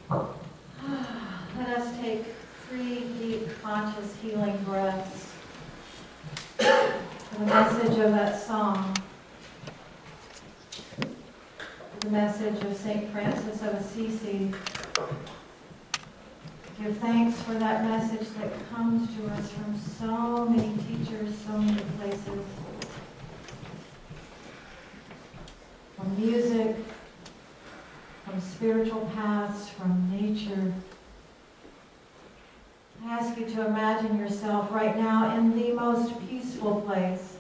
Let us take 3 deep, conscious, healing breaths for the message of that song, the message of St. Francis of Assisi. Give thanks for that message that comes to us from so many teachers, so many places. From music, from spiritual paths, from nature. I ask you to imagine yourself right now in the most peaceful place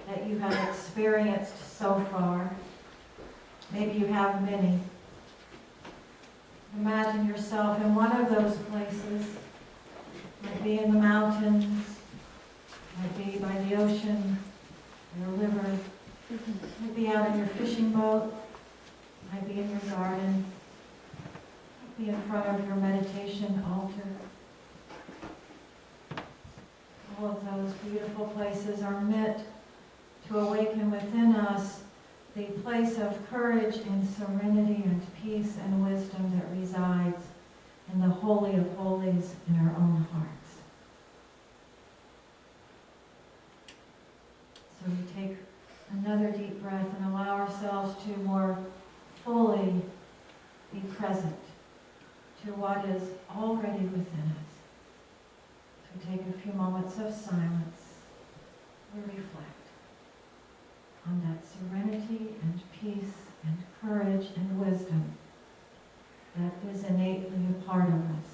that you have experienced so far. Maybe you have many. Imagine yourself in one of those places. Might be in the mountains, might be by the ocean, or a river, might be out in your fishing boat, might be in your garden, might be in front of your meditation altar. All of those beautiful places are meant to awaken within us the place of courage and serenity and peace and wisdom that resides in the Holy of Holies in our own hearts. So we take another deep breath and allow ourselves to more fully be present to what is already within us. So take a few moments of silence and reflect on that serenity and peace and courage and wisdom that is innately a part of us.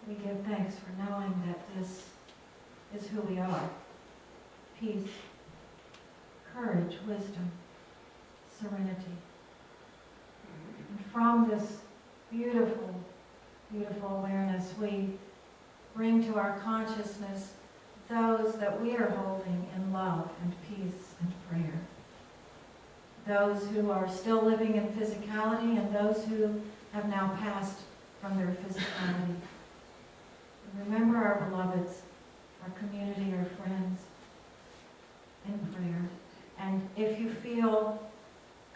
We give thanks for knowing that this is who we are. Peace, courage, wisdom, serenity. And from this beautiful, beautiful awareness, we bring to our consciousness those that we are holding in love and peace and prayer. Those who are still living in physicality and those who have now passed from their physicality. Remember our beloveds, our community, our friends, in prayer. And if you feel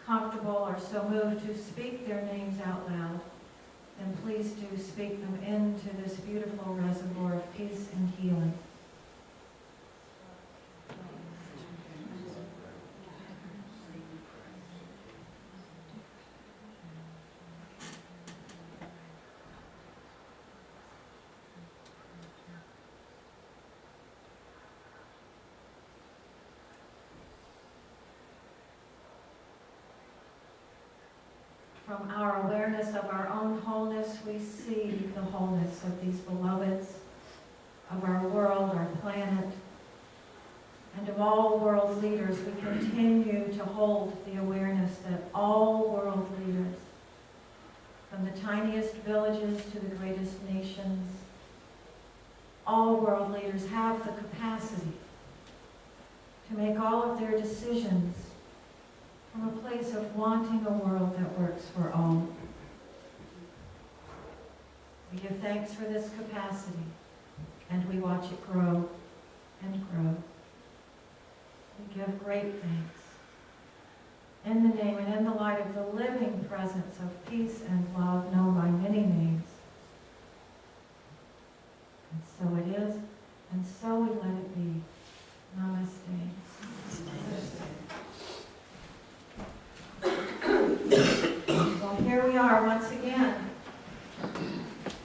comfortable or so moved to speak their names out loud, then please do speak them into this beautiful reservoir of peace and healing. From our awareness of our own wholeness, we see the wholeness of these beloveds, of our world, our planet, and of all world leaders. We continue to hold the awareness that all world leaders, from the tiniest villages to the greatest nations, all world leaders have the capacity to make all of their decisions from a place of wanting a world that works for all. We give thanks for this capacity, and we watch it grow and grow. We give great thanks in the name and in the light of the living presence of peace and love known by many names. And so it is, and so we let it be. Namaste. Well, here we are once again.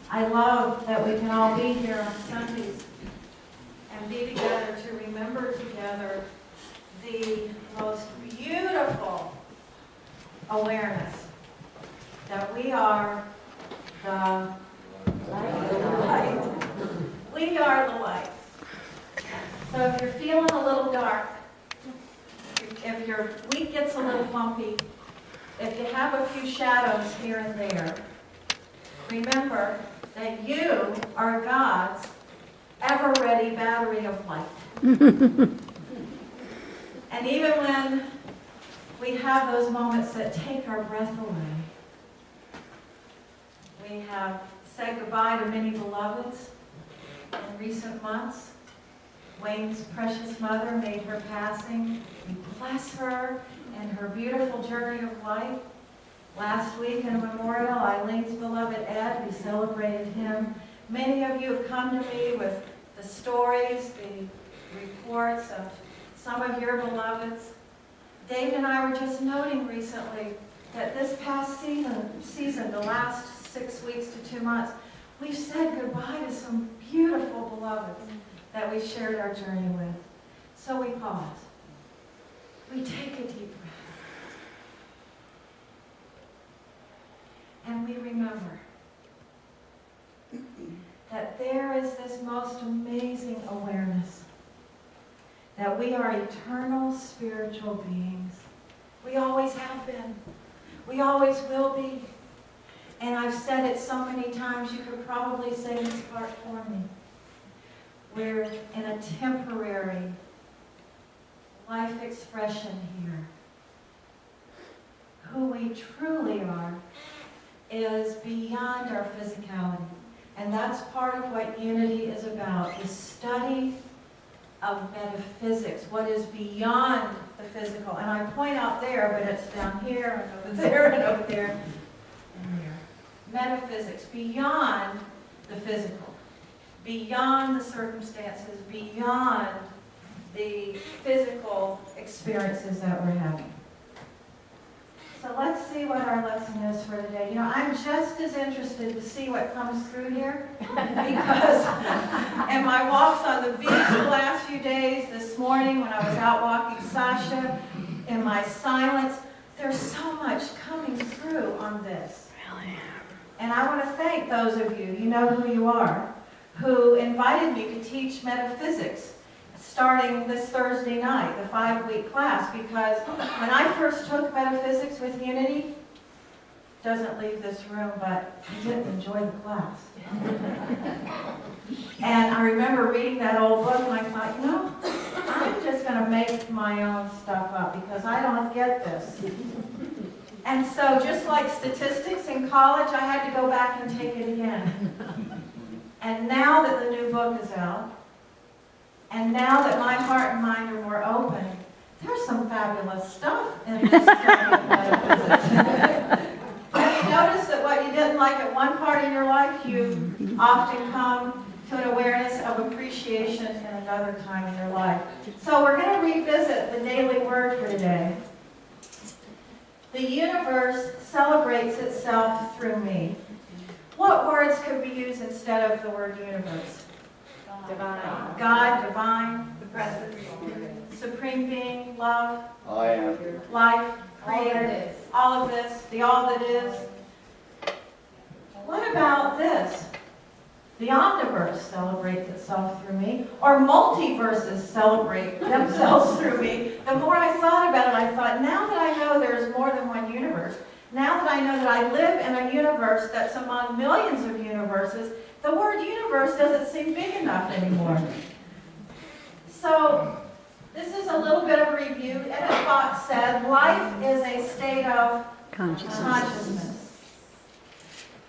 I love that we can all be here on Sundays and be together to remember together the most beautiful awareness that we are the light. We are the light. So if you're feeling a little dark, if your week gets a little lumpy, if you have a few shadows here and there, remember that you are God's ever-ready battery of light. And even when we have those moments that take our breath away, we have said goodbye to many beloveds in recent months. Wayne's precious mother made her passing. We bless her and her beautiful journey of life. Last week in Memorial, Eileen's beloved Ed, we celebrated him. Many of you have come to me with the stories, the reports of some of your beloveds. Dave and I were just noting recently that this past season, the last 6 weeks to 2 months, we've said goodbye to some beautiful beloveds that we shared our journey with. So we pause. We take a deep breath. And we remember that there is this most amazing awareness that we are eternal spiritual beings. We always have been. We always will be. And I've said it so many times, you could probably say this part for me. We're in a temporary life expression here. Who we truly are is beyond our physicality. And that's part of what unity is about, the study of metaphysics, what is beyond the physical. And I point out there, but it's down here, and over there, and over there, and here. Metaphysics, beyond the physical, beyond the circumstances, beyond the physical experiences that we're having. So let's see what our lesson is for today. You know, I'm just as interested to see what comes through here because in my walks on the beach the last few days, this morning when I was out walking Sasha, in my silence, there's so much coming through on this. Really? And I want to thank those of you, you know who you are, who invited me to teach metaphysics starting this Thursday night, the 5-week class, because when I first took metaphysics with Unity, doesn't leave this room, but I didn't enjoy the class. And I remember reading that old book and I thought, you know, I'm just going to make my own stuff up because I don't get this. And so just like statistics in college, I had to go back and take it again. And now that the new book is out, and now that my heart and mind are more open, there's some fabulous stuff in this journey of metaphysics. Have you noticed that what you didn't like at one part in your life, you often come to an awareness of appreciation in another time in your life? So we're going to revisit the daily word for today. The universe celebrates itself through me. What words could we use instead of the word universe? Divine. God, divine, the presence, supreme being, love, I am. life, creator, all of this, the all that is. What about this? The omniverse celebrates itself through me, or multiverses celebrate themselves through me. The more I thought about it, I thought, now that I know there's more than one universe, now that I know that I live in a universe that's among millions of universes, the word universe doesn't seem big enough anymore. So, this is a little bit of a review. Emmett Fox said, life is a state of consciousness.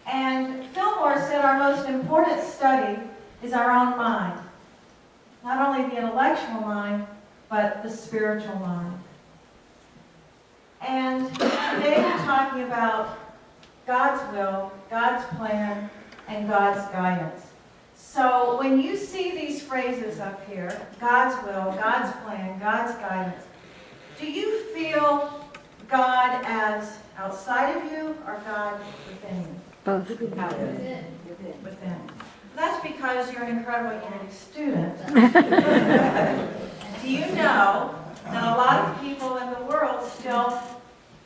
And Fillmore said our most important study is our own mind. Not only the intellectual mind, but the spiritual mind. And today we're talking about God's will, God's plan, and God's guidance. So when you see these phrases up here, God's will, God's plan, God's guidance, do you feel God as outside of you or God within you? Both. within. That's because you're an incredible Unity student. Do you know that a lot of people in the world still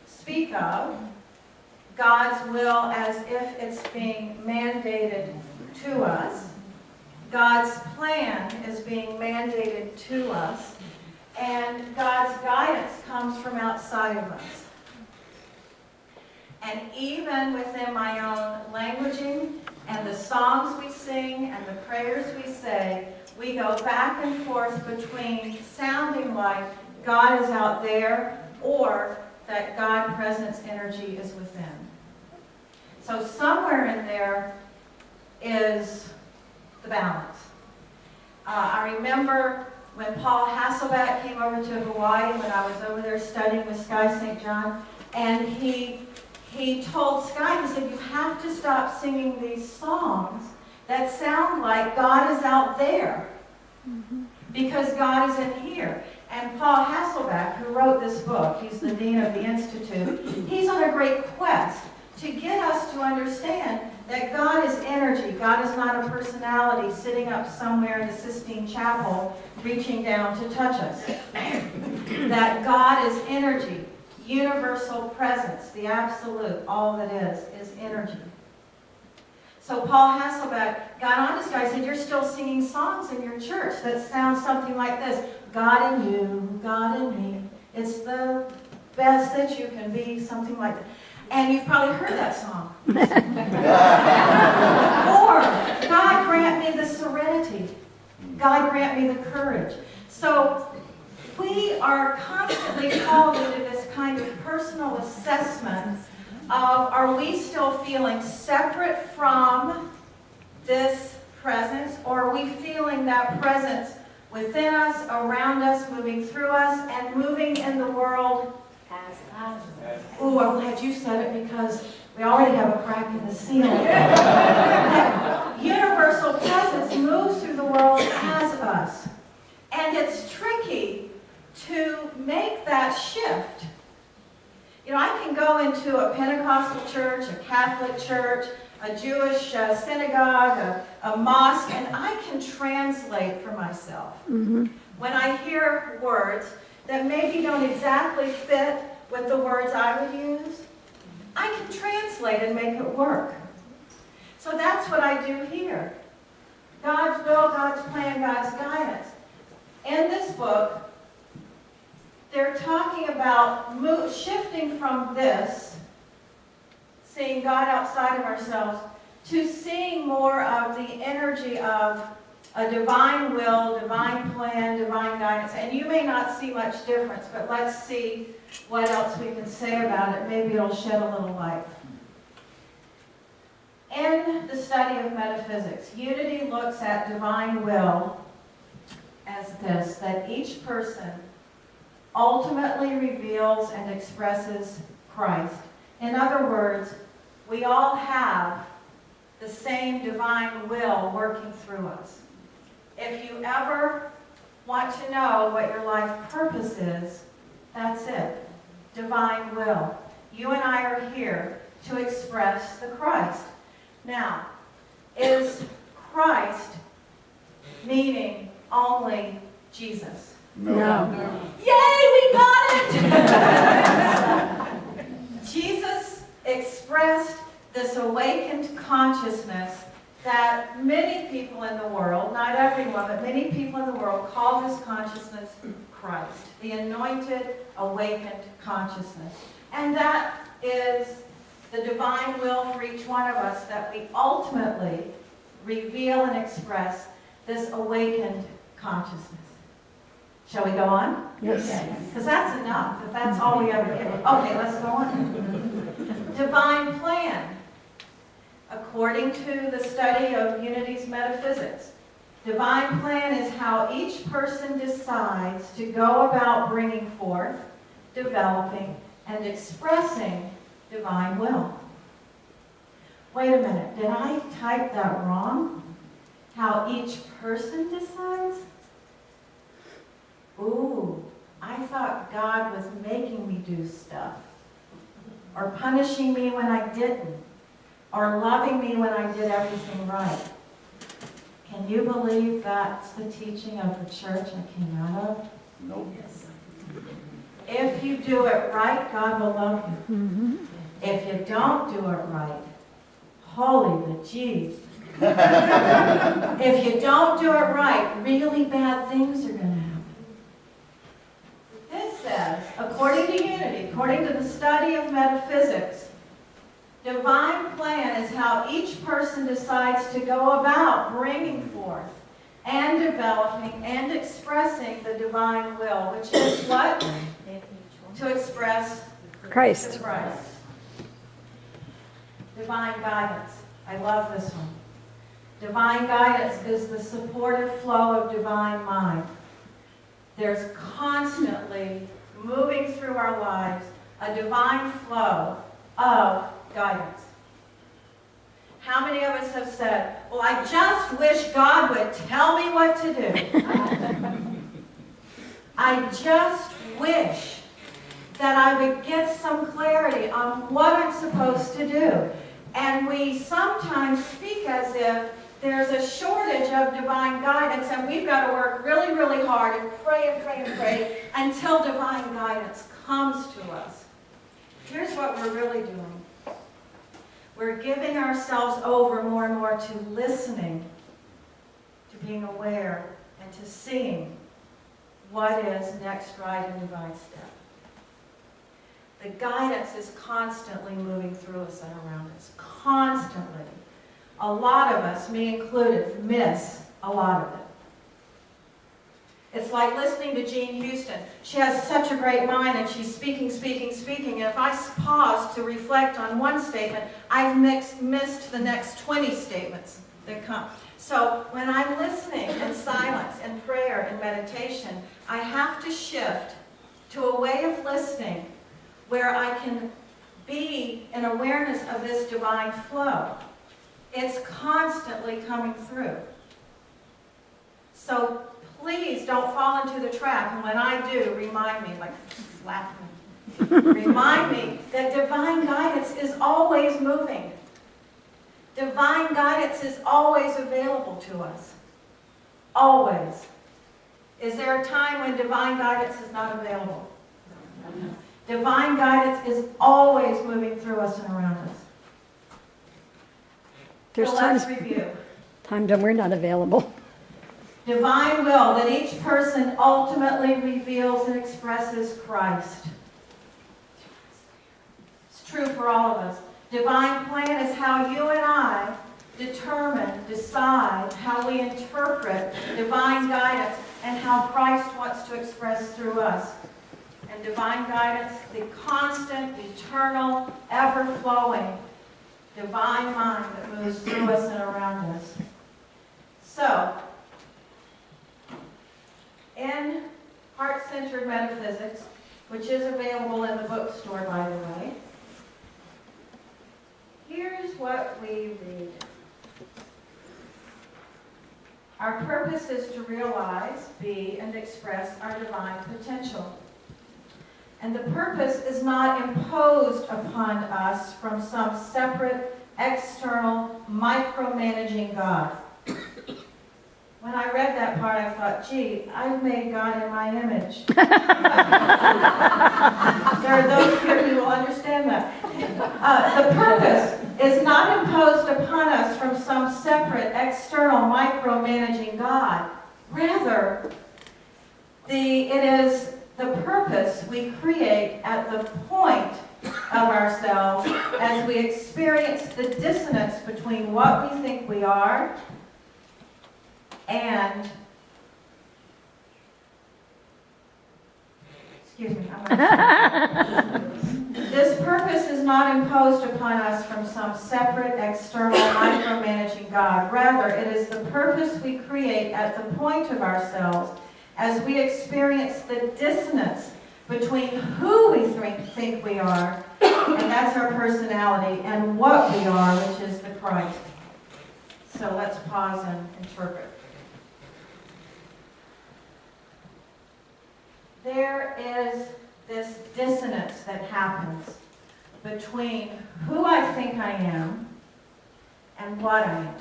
speak of God's will as if it's being mandated to us? God's plan is being mandated to us, and God's guidance comes from outside of us. And even within my own languaging and the songs we sing and the prayers we say, we go back and forth between sounding like God is out there or that God presence energy is within. So somewhere in there is the balance. I remember when Paul Hasselbeck came over to Hawaii when I was over there studying with Sky St. John, and he told Sky, he said, you have to stop singing these songs that sound like God is out there, because God is in here. And Paul Hasselbeck, who wrote this book, he's the dean of the Institute, he's on a great quest to get us to understand that God is energy. God is not a personality sitting up somewhere in the Sistine Chapel reaching down to touch us. That God is energy, universal presence, the absolute, all that is energy. So Paul Hasselbeck got on this guy and said, you're still singing songs in your church that sound something like this. God in you, God in me. It's the best that you can be, something like that. And you've probably heard that song. Or, God grant me the serenity. God grant me the courage. So we are constantly called into this kind of personal assessment of, are we still feeling separate from this presence, or are we feeling that presence within us, around us, moving through us, and moving in the world? Ooh, I'm glad you said it, because we already have a crack in the ceiling. That universal presence moves through the world as us. And it's tricky to make that shift. You know, I can go into a Pentecostal church, a Catholic church, a Jewish synagogue, a mosque, and I can translate for myself. When I hear words that maybe don't exactly fit with the words I would use, I can translate and make it work. So that's what I do here. God's will, God's plan, God's guidance. In this book, they're talking about shifting from this, seeing God outside of ourselves, to seeing more of the energy of a divine will, divine plan, divine guidance. And you may not see much difference, but let's see what else we can say about it. Maybe it'll shed a little light. In the study of metaphysics, Unity looks at divine will as this, that each person ultimately reveals and expresses Christ. In other words, we all have the same divine will working through us. If you ever want to know what your life purpose is, that's it. Divine will. You and I are here to express the Christ. Now, is Christ meaning only Jesus? No. Yay, we got it! Jesus expressed this awakened consciousness that many people in the world, not everyone, but many people in the world call this consciousness Christ, the anointed, awakened consciousness. And that is the divine will for each one of us, that we ultimately reveal and express this awakened consciousness. Shall we go on? Yes. Because that's enough, if that's all we ever get. Okay, let's go on. Divine plan. According to the study of Unity's metaphysics, divine plan is how each person decides to go about bringing forth, developing, and expressing divine will. Wait a minute, did I type that wrong? How each person decides? Ooh, I thought God was making me do stuff, or punishing me when I didn't, or loving me when I did everything right. Can you believe that's the teaching of the church I came out of? Nope. If you do it right, God will love you. If you don't do it right, holy bejeez. If you don't do it right, really bad things are going to happen. This says, according to unity, according to the study of metaphysics, divine plan is how each person decides to go about bringing forth and developing and expressing the divine will, which is what? To express Christ. Christ. Divine guidance. I love this one. Divine guidance is the supportive flow of divine mind. There's constantly moving through our lives a divine flow of guidance. How many of us have said, well, I just wish God would tell me what to do. I just wish that I would get some clarity on what I'm supposed to do. And we sometimes speak as if there's a shortage of divine guidance and we've got to work really, really hard and pray and pray and pray until divine guidance comes to us. Here's what we're really doing. We're giving ourselves over more and more to listening, to being aware, and to seeing what is next right and divine step. The guidance is constantly moving through us and around us. Constantly. A lot of us, me included, miss a lot of it. It's like listening to Jean Houston. She has such a great mind and she's speaking. And if I pause to reflect on one statement, I've missed the next 20 statements that come. So when I'm listening in silence and prayer and meditation, I have to shift to a way of listening where I can be in awareness of this divine flow. It's constantly coming through. So please don't fall into the trap. And when I do, remind me, like slap me. Remind me that divine guidance is always moving. Divine guidance is always available to us. Always. Is there a time when divine guidance is not available? No. Divine guidance is always moving through us and around us. There's So let's review. times when we're not available. Divine will, that each person ultimately reveals and expresses Christ. It's true for all of us. Divine plan is how you and I decide how we interpret divine guidance and how Christ wants to express through us. And divine guidance, the constant, eternal, ever-flowing divine mind that moves through us and around us. So, in Heart-Centered Metaphysics, which is available in the bookstore, by the way, here's what we read. Our purpose is to realize, be, and express our divine potential. And the purpose is not imposed upon us from some separate, external, micromanaging God. When I read that part, I thought, gee, I've made God in my image. There are those here who will understand that. The purpose is not imposed upon us from some separate, external, micromanaging God. Rather, it is the purpose we create at the point of ourselves as we experience the dissonance between what we think we are and, this purpose is not imposed upon us from some separate, external, micromanaging God. Rather, it is the purpose we create at the point of ourselves as we experience the dissonance between who we think we are, and that's our personality, and what we are, which is the Christ. So let's pause and interpret. There is this dissonance that happens between who I think I am and what I am.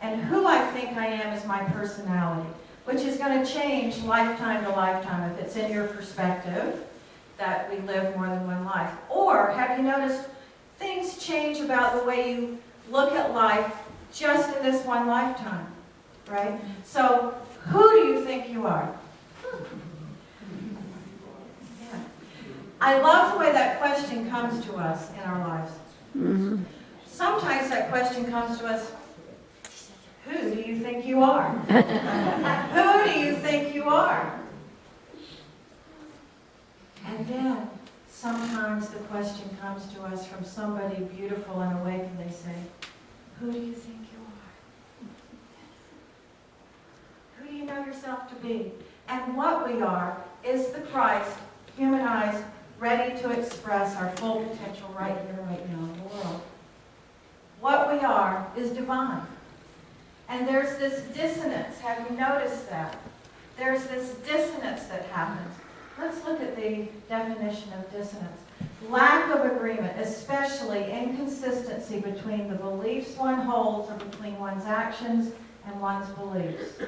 And who I think I am is my personality, which is going to change lifetime to lifetime if it's in your perspective that we live more than one life. Or have you noticed things change about the way you look at life just in this one lifetime, right? So who do you think you are? Yeah. I love the way that question comes to us in our lives. Mhm. Sometimes that question comes to us, who do you think you are? Who do you think you are? And then sometimes the question comes to us from somebody beautiful and awake, and they say, who do you think you are? Who do you know yourself to be? And what we are is the Christ, humanized, ready to express our full potential right here, right now in the world. What we are is divine. And there's this dissonance. Have you noticed that? There's this dissonance that happens. Let's look at the definition of dissonance. Lack of agreement, especially inconsistency between the beliefs one holds or between one's actions and one's beliefs.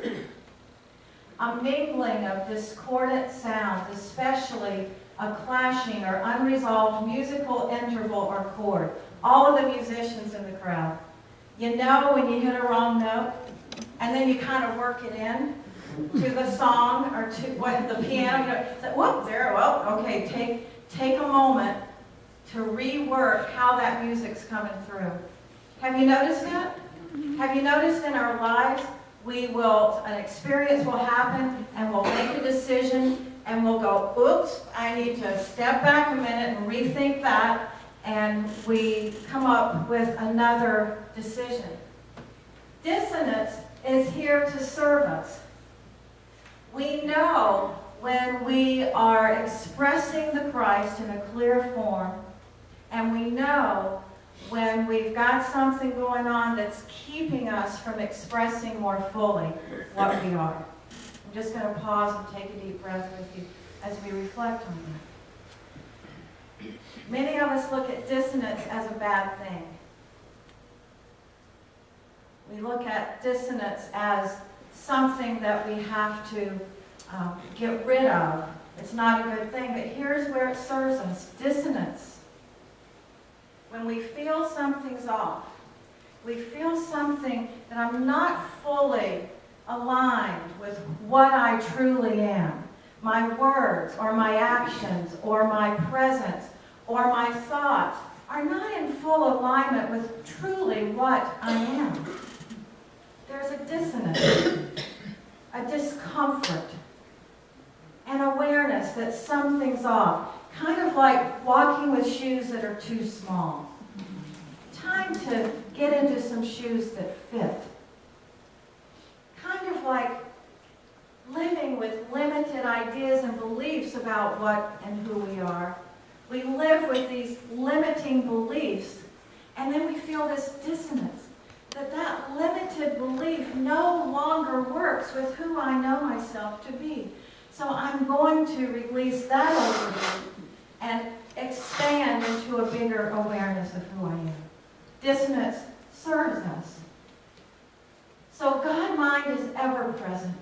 A mingling of discordant sounds, especially a clashing or unresolved musical interval or chord. All of the musicians in the crowd. You know when you hit a wrong note, and then you kind of work it in to the song or to what the piano. You know, whoop, there. Well, okay. Take a moment to rework how that music's coming through. Have you noticed that? Have you noticed in our lives, an experience will happen, and we'll make a decision, and we'll go, oops, I need to step back a minute and rethink that. And we come up with another decision. Dissonance is here to serve us. We know when we are expressing the Christ in a clear form, and we know when we've got something going on that's keeping us from expressing more fully what we are. I'm just going to pause and take a deep breath with you as we reflect on that. Many of us look at dissonance as a bad thing. We look at dissonance as something that we have to get rid of. It's not a good thing, but here's where it serves us. Dissonance. When we feel something's off, we feel something that I'm not fully aligned with what I truly am. My words or my actions or my presence or my thoughts are not in full alignment with truly what I am. There's a dissonance, a discomfort, an awareness that something's off. Kind of like walking with shoes that are too small. Time to get into some shoes that fit. Kind of like living with limited ideas and beliefs about what and who we are. We live with these limiting beliefs, and then we feel this dissonance, that limited belief no longer works with who I know myself to be. So I'm going to release that overview and expand into a bigger awareness of who I am. Dissonance serves us. So God-mind is ever present.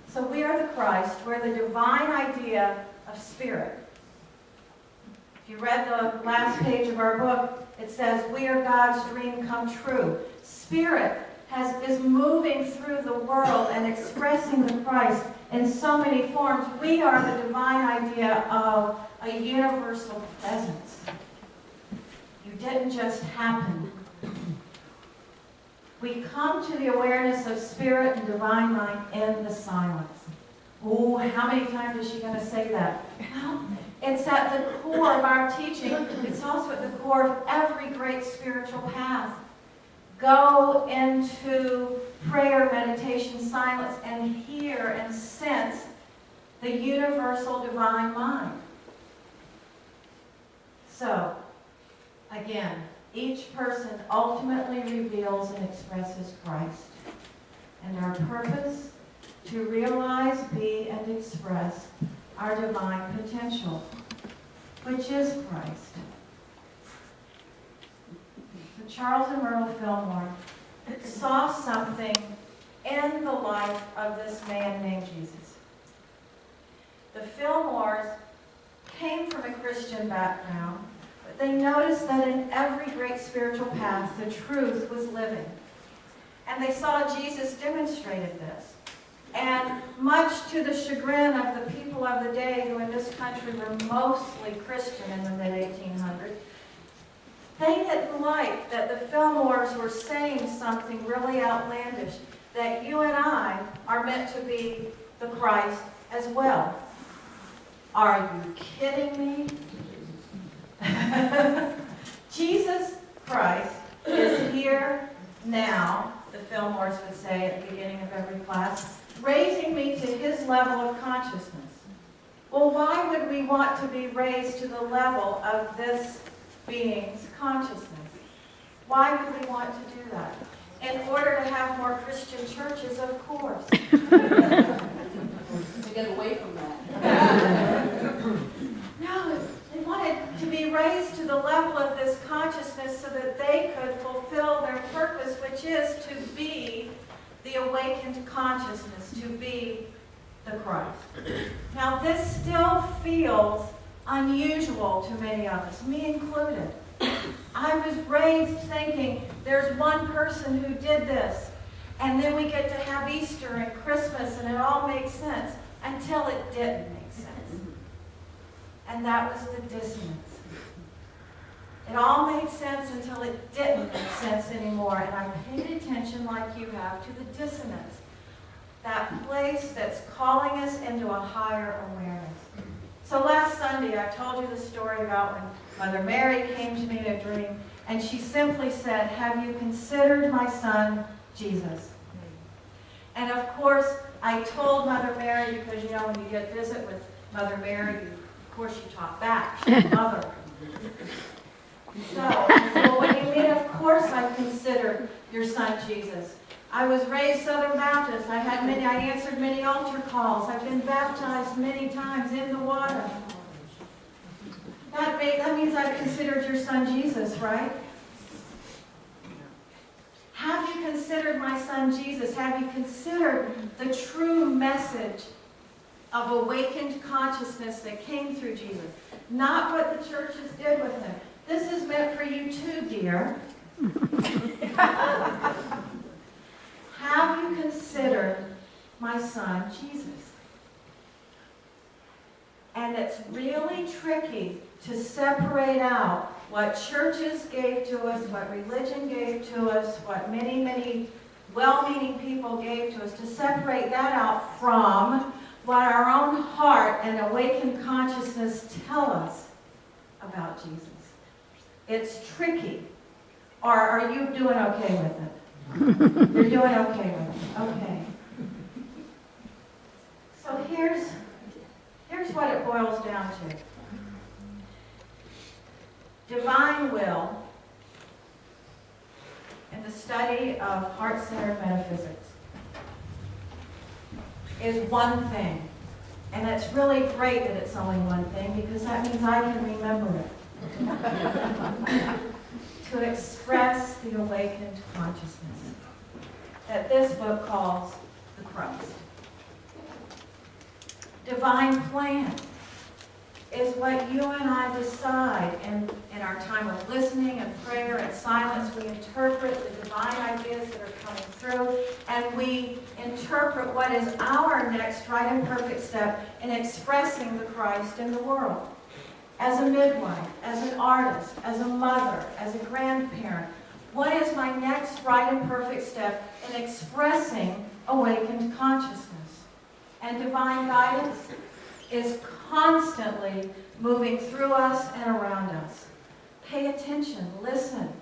So we are the Christ. We're the divine idea of spirit. If you read the last page of our book, it says, we are God's dream come true. Spirit is moving through the world and expressing the Christ in so many forms. We are the divine idea of a universal presence. You didn't just happen. We come to the awareness of spirit and divine mind in the silence. Oh, how many times is she going to say that? Well, it's at the core of our teaching. It's also at the core of every great spiritual path. Go into prayer, meditation, silence, and hear and sense the universal divine mind. So, again, each person ultimately reveals and expresses Christ. And our purpose, to realize, be, and express our divine potential, which is Christ. The Charles and Myrtle Fillmore saw something in the life of this man named Jesus. The Fillmores came from a Christian background, but they noticed that in every great spiritual path, the truth was living. And they saw Jesus demonstrated this. And much to the chagrin of the people of the day, who in this country were mostly Christian in the mid-1800s, they didn't like that the Fillmores were saying something really outlandish, that you and I are meant to be the Christ as well. Are you kidding me? Jesus Christ is here now, the Fillmores would say at the beginning of every class, raising me to his level of consciousness. Well, why would we want to be raised to the level of this being's consciousness? Why would we want to do that? In order to have more Christian churches, of course. To get away from that. No, they wanted to be raised to the level of this consciousness so that they could fulfill their purpose, which is to be the awakened consciousness, to be the Christ. Now, this still feels unusual to many of us, me included. I was raised thinking there's one person who did this, and then we get to have Easter and Christmas, and it all makes sense, until it didn't make sense. And that was the dissonance. It all made sense until it didn't make sense anymore, and I paid attention, like you have, to the dissonance. That place that's calling us into a higher awareness. So last Sunday, I told you the story about when Mother Mary came to me in a dream, and she simply said, "Have you considered my son, Jesus?" And of course, I told Mother Mary, because you know when you get visit with Mother Mary, of course you talk back. She's Mother. So I said, "Well, what do you mean? Of course I considered your son Jesus. I was raised Southern Baptist. I answered many altar calls. I've been baptized many times in the water. That means I've considered your son Jesus, right? Have you considered my son Jesus? Have you considered the true message of awakened consciousness that came through Jesus? Not what the churches did with him. This is meant for you too, dear. Have you considered my son Jesus? And it's really tricky to separate out what churches gave to us, what religion gave to us, what many, many well-meaning people gave to us, to separate that out from what our own heart and awakened consciousness tell us about Jesus. It's tricky. Or are you doing okay with it? You're doing okay with it. Okay. So here's what it boils down to. Divine will in the study of heart-centered metaphysics is one thing. And it's really great that it's only one thing, because that means I can remember it. To express the awakened consciousness that this book calls the Christ. Divine plan is what you and I decide in our time of listening and prayer and silence. We interpret the divine ideas that are coming through, and we interpret what is our next right and perfect step in expressing the Christ in the world. As a midwife, as an artist, as a mother, as a grandparent, what is my next right and perfect step in expressing awakened consciousness? And divine guidance is constantly moving through us and around us. Pay attention, listen,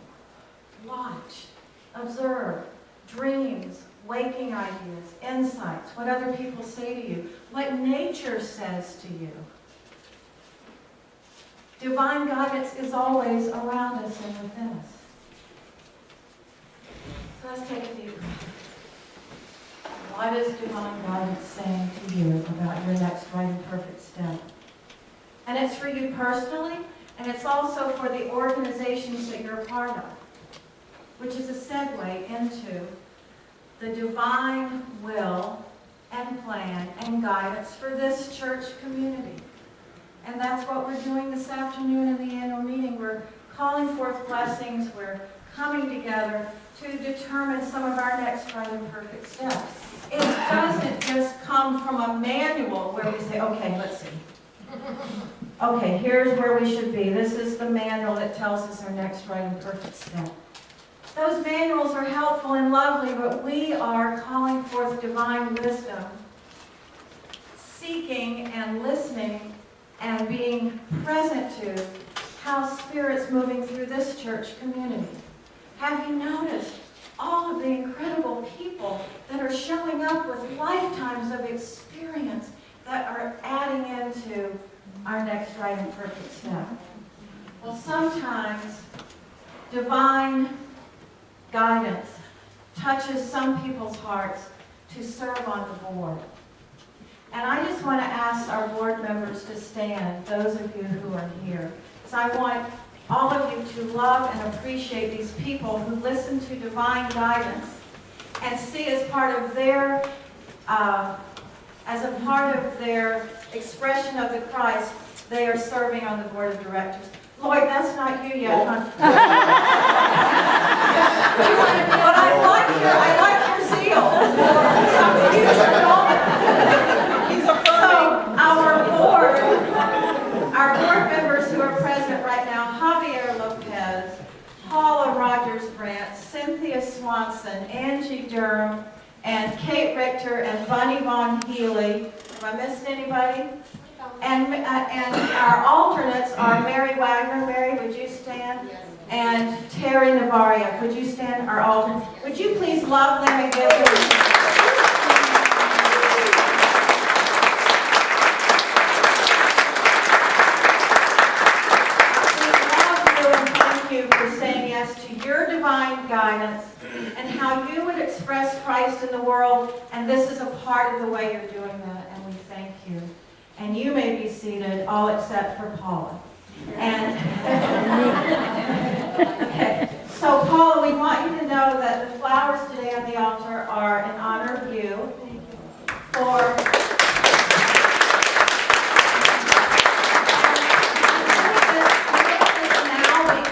watch, observe, dreams, waking ideas, insights, what other people say to you, what nature says to you. Divine guidance is always around us and within us. So let's take a deep breath. What is divine guidance saying to you about your next right and perfect step? And it's for you personally, and it's also for the organizations that you're a part of. which is a segue into the divine will and plan and guidance for this church community. And that's what we're doing this afternoon in the annual meeting. We're calling forth blessings. We're coming together to determine some of our next right and perfect steps. It doesn't just come from a manual where we say, okay, let's see. Okay, here's where we should be. This is the manual that tells us our next right and perfect step. Those manuals are helpful and lovely, but we are calling forth divine wisdom, seeking and listening and being present to how Spirit's moving through this church community. Have you noticed all of the incredible people that are showing up with lifetimes of experience that are adding into our next right and perfect step? Well, sometimes divine guidance touches some people's hearts to serve on the board. And I just want to ask our board members to stand, those of you who are here, because I want all of you to love and appreciate these people who listen to divine guidance and see as part of their expression of the Christ, they are serving on the board of directors. Lloyd, that's not you yet, huh? But I like your zeal for some future moment. So our board members who are present right now, Javier Lopez, Paula Rogers-Brandt, Cynthia Swanson, Angie Durham, and Kate Richter, and Bunny Von Healy. Have I missed anybody? And our alternates are Mary Wagner. Mary, would you stand? Yes. And Terry Navaria. Could you stand, our alternate? Would you please love them and give them... to your divine guidance and how you would express Christ in the world, and this is a part of the way you're doing that, and we thank you. And you may be seated, all except for Paula. And okay. So Paula, we want you to know that the flowers today on the altar are in honor of you for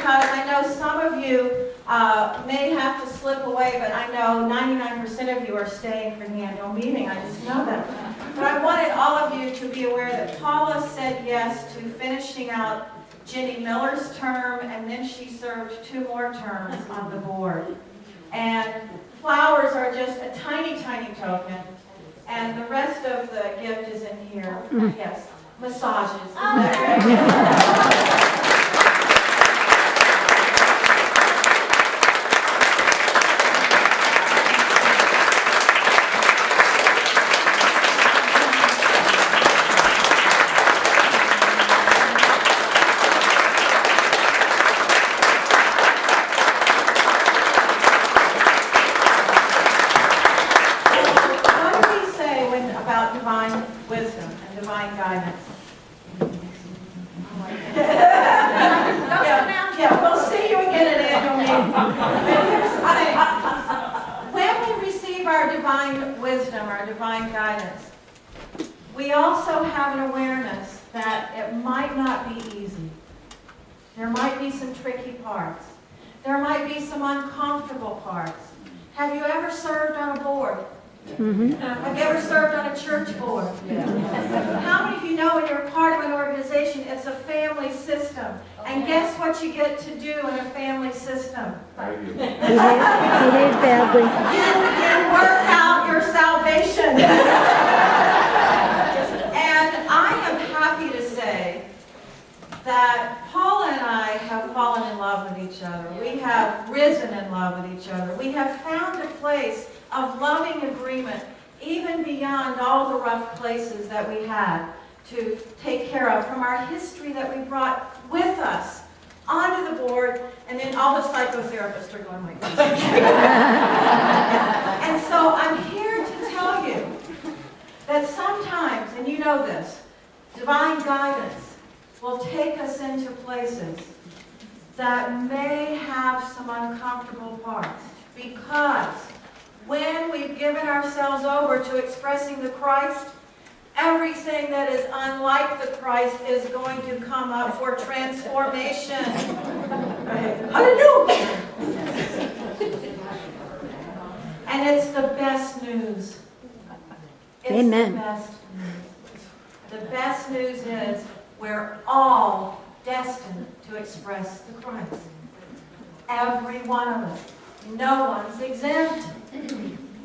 because I know some of you may have to slip away, but I know 99% of you are staying for the annual meeting. I just know that. But I wanted all of you to be aware that Paula said yes to finishing out Jenny Miller's term, and then she served 2 more terms on the board. And flowers are just a tiny, tiny token. And the rest of the gift is in here. Yes, massages. Isn't that great? Have you ever served on a church board? Yeah. How many of you know when you're part of an organization, it's a family system? And guess what you get to do in a family system? You work out your salvation. And I am happy to say that Paula and I have fallen in love with each other. We have risen in love with each other. We have found a place of loving agreement, even beyond all the rough places that we had to take care of from our history that we brought with us onto the board, and then all the psychotherapists are going like this. And so I'm here to tell you that sometimes, and you know this, divine guidance will take us into places that may have some uncomfortable parts, because when we've given ourselves over to expressing the Christ, everything that is unlike the Christ is going to come up for transformation. Hallelujah! And it's the best news. It's Amen. the best news. The best news is we're all destined to express the Christ. Every one of us. No one's exempt.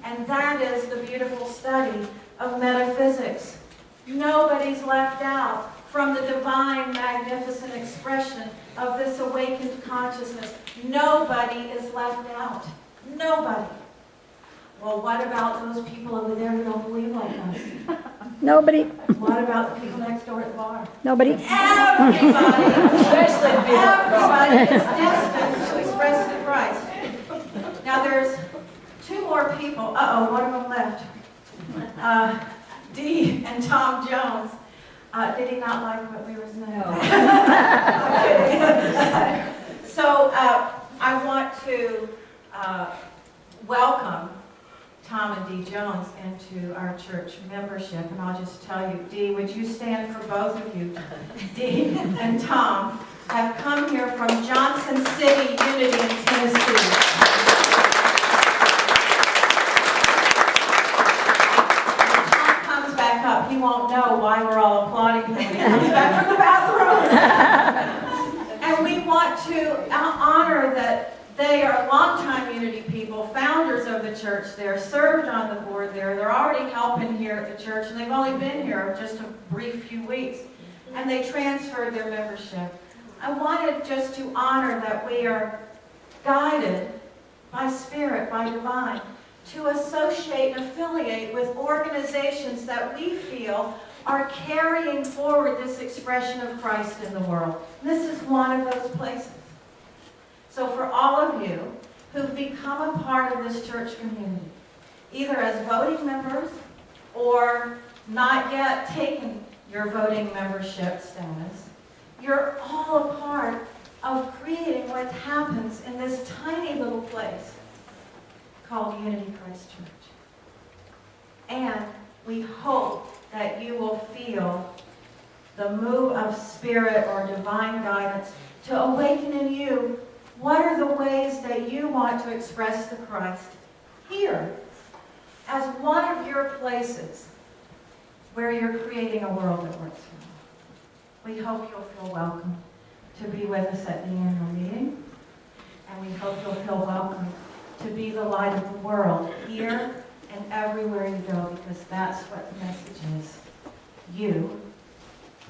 And that is the beautiful study of metaphysics. Nobody's left out from the divine, magnificent expression of this awakened consciousness. Nobody is left out. Nobody. Well, what about those people over there who don't believe like us? Nobody. What about the people next door at the bar? Nobody. Everybody, everybody is destined to express the Christ. Now there's two more people. Uh-oh, one of them left. Dee and Tom Jones. Did he not like what we were saying? No. So I want to welcome Tom and Dee Jones into our church membership. And I'll just tell you, Dee, would you stand for both of you? Dee and Tom have come here from Johnson City, Unity in Tennessee. Up, he won't know why we're all applauding him when he comes back from the bathroom. And we want to honor that they are longtime Unity people, founders of the church there, served on the board there. They're already helping here at the church, and they've only been here just a brief few weeks. And they transferred their membership. I wanted just to honor that we are guided by Spirit, by Divine, to associate and affiliate with organizations that we feel are carrying forward this expression of Christ in the world. And this is one of those places. So for all of you who've become a part of this church community, either as voting members or not yet taken your voting membership status, you're all a part of creating what happens in this tiny little place called Unity Christ Church. And we hope that you will feel the move of Spirit or divine guidance to awaken in you what are the ways that you want to express the Christ here as one of your places where you're creating a world that works for you. We hope you'll feel welcome to be with us at the annual meeting, and we hope you'll feel welcome to be the light of the world here and everywhere you go, because that's what the message is. You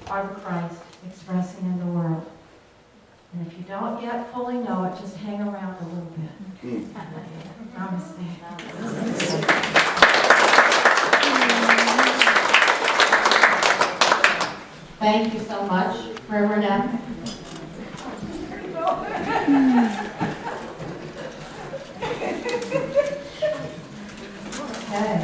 are the Christ expressing in the world. And if you don't yet fully know it, just hang around a little bit. Namaste. Thank you so much, Reverend M. Okay.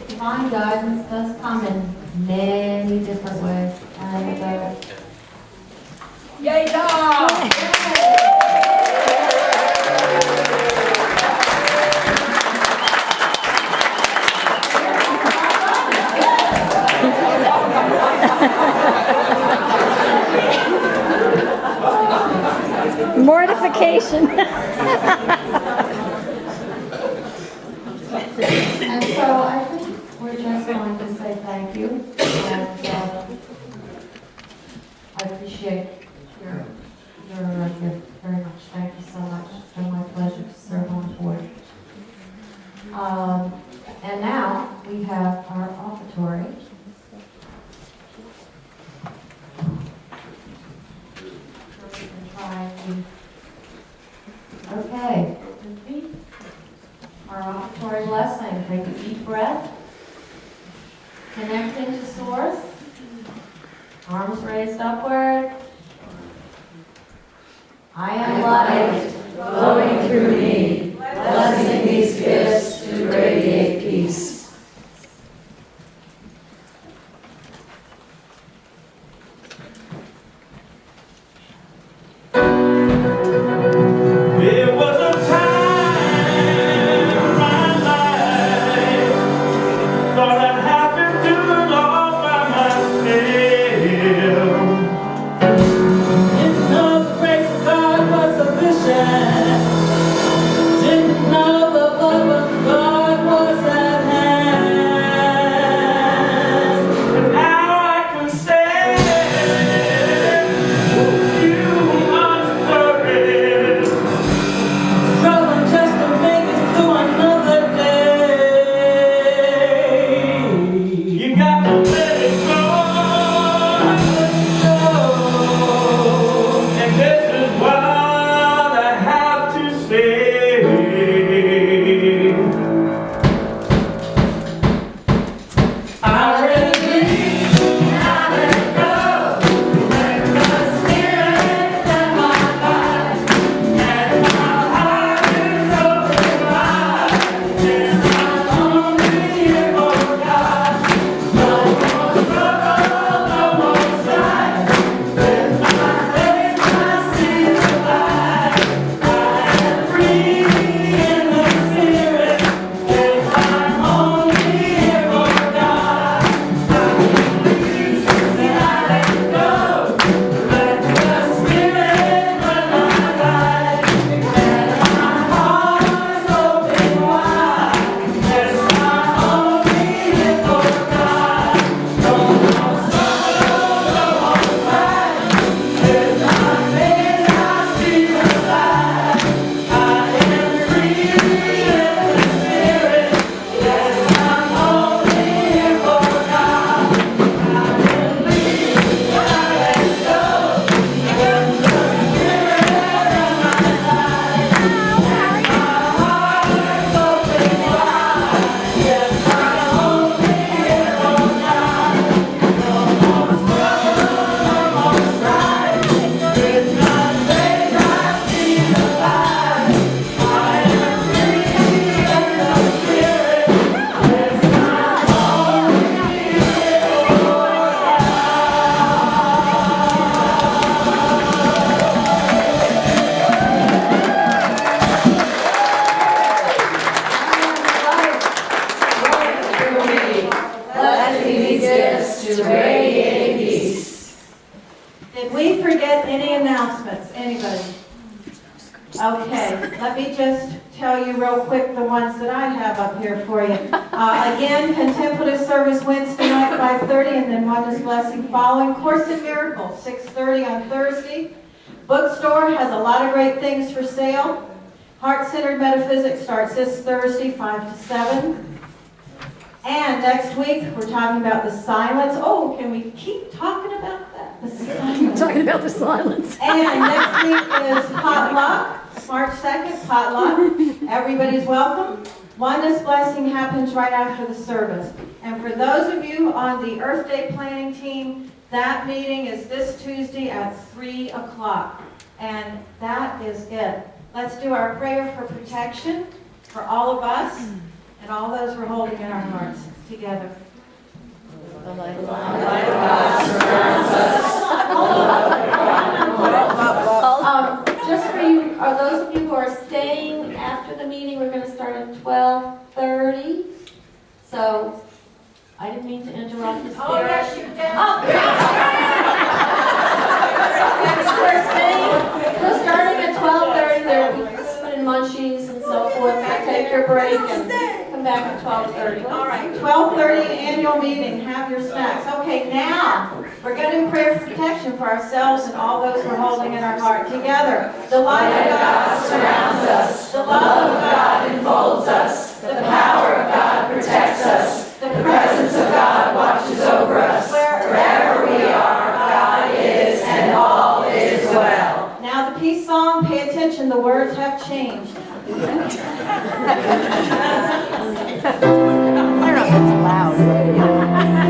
Divine guidance does come in many different ways. And Yay, dog! Mortification. and so I think we're just going to say thank you. And I appreciate your gift very much. Thank you so much. It's been my pleasure to serve on the board. And now we have our offertory. Okay. Our offertory blessing. Take a deep breath. Connecting to Source. Arms raised upward. I am light flowing through me, blessing these gifts to radiate peace. me just tell you real quick the ones that I have up here for you. Again, contemplative service Wednesday night, 5:30, and then Oneness Blessing following. Course in Miracles, 6:30 on Thursday. Bookstore has a lot of great things for sale. Heart-Centered Metaphysics starts this Thursday, 5 to 7. And next week, we're talking about the silence. Oh, can we keep talking about that? The silence. Talking about the silence. And next week is potluck, March 2nd, potluck. Everybody's welcome. Oneness Blessing happens right after the service. And for those of you on the Earth Day planning team, that meeting is this Tuesday at 3 o'clock. And that is it. Let's do our prayer for protection for all of us and all those we're holding in our hearts together. The light of God surrounds us. Just for you, are those of you who are staying after the meeting, we're going to start at 12:30. So, I didn't mean to interrupt this. Oh, yes, you did. We're starting at 12:30. There will be food and munchies and so forth. Take your break and come back at 12:30. All right, 12:30 annual meeting. Have your snacks. Okay, now we're going to do prayer for protection for ourselves and all those we're holding in our heart together. The light of God surrounds us. The love of God enfolds us. The power of God protects us. The presence of God watches over us. Wherever we are, God is, and all is well. Now the peace song, pay attention, the words have changed. I don't know if it's loud.